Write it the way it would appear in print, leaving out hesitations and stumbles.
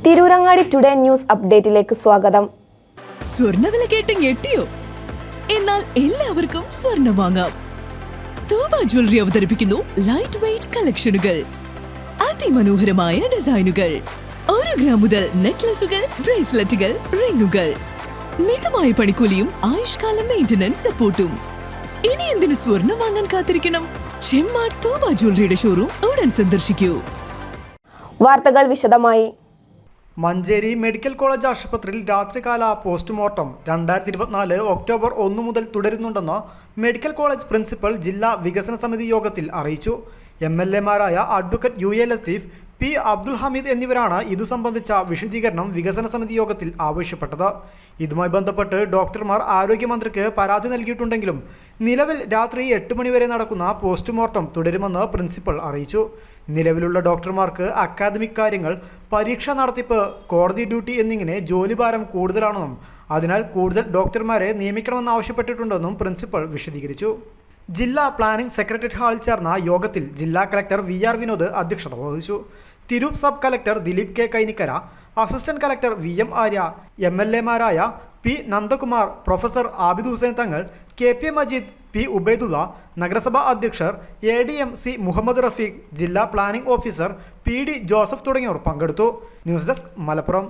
Tirurangadi today news അപ്ഡേറ്റിലേക്ക് സ്വാഗതം. സ്വർണ്ണവില കേട്ട് ഞെട്ടിയോ? എന്നാൽ എല്ലാവർക്കും സ്വർണ്ണം വാങ്ങാം. തോബ ജ്വല്ലറി അവതരിപ്പിക്കുന്നു ലൈറ്റ് വെയ്റ്റ് കളക്ഷനുകൾ, അതിമനോഹരമായ ഡിസൈനുകൾ, 1 ഗ്രാം മുതൽ നെക്ലസുകൾ, ബ്രേസ്ലെറ്റുകൾ, റിങ്ങുകൾ, മിതമായ പണിക്കൂലിയും ആയുഷ്കാല മെയിന്റനൻസ് സപ്പോർട്ടും. ഇനി എന്തിനു സ്വർണ്ണം വാങ്ങാൻ കാത്തിരിക്കണം? ചെമ്മാട് തോബ ജ്വല്ലറിയുടെ ഷോറൂം ഉടൻ സന്ദർശിക്കൂ. വാർത്തകൾ വിശദമായി. മഞ്ചേരി മെഡിക്കൽ കോളേജ് ആശുപത്രിയിൽ രാത്രികാല പോസ്റ്റ്മോർട്ടം 2024 ഒക്ടോബർ 1 മുതൽ തുടരുന്നുണ്ടെന്ന് മെഡിക്കൽ കോളേജ് പ്രിൻസിപ്പൽ ജില്ലാ വികസന സമിതി യോഗത്തിൽ അറിയിച്ചു. MLA മാരായ advocate UA Latheef, P. Abdul Hameed എന്നിവരാണ് ഇതു സംബന്ധിച്ച വിശദീകരണം വികസന സമിതി യോഗത്തിൽ ആവശ്യപ്പെട്ടത്. ഇതുമായി ബന്ധപ്പെട്ട് ഡോക്ടർമാർ ആരോഗ്യമന്ത്രിക്ക് പരാതി നൽകിയിട്ടുണ്ടെങ്കിലും നിലവിൽ രാത്രി 8 മണിവരെ നടക്കുന്ന പോസ്റ്റ്മോർട്ടം തുടരുമെന്ന് പ്രിൻസിപ്പൽ അറിയിച്ചു. നിലവിലുള്ള ഡോക്ടർമാർക്ക് അക്കാദമിക് കാര്യങ്ങൾ, പരീക്ഷാ നടത്തിപ്പ്, കോടതി ഡ്യൂട്ടി എന്നിങ്ങനെ ജോലിഭാരം കൂടുതലാണെന്നും അതിനാൽ കൂടുതൽ ഡോക്ടർമാരെ നിയമിക്കണമെന്നാവശ്യപ്പെട്ടിട്ടുണ്ടെന്നും പ്രിൻസിപ്പൽ വിശദീകരിച്ചു. ജില്ലാ പ്ലാനിംഗ് സെക്രട്ടേറിയറ്റ് ഹാളിൽ ചേർന്ന യോഗത്തിൽ ജില്ലാ കളക്ടർ VR വിനോദ് അധ്യക്ഷത വഹിച്ചു. Tirur sub collector Dileep K. Kainikkara, assistant collector VM Arya, MLA മാരായ P. Nandakumar, professor Abid Hussain Thangal, KP Majeed, P. Ubaidullah, നഗരസഭാ അധ്യക്ഷർ ADM C. മുഹമ്മദ് റഫീഖ്, ജില്ലാ പ്ലാനിംഗ് ഓഫീസർ PD. ജോസഫ് തുടങ്ങിയവർ പങ്കെടുത്തു. News desk, Malappuram.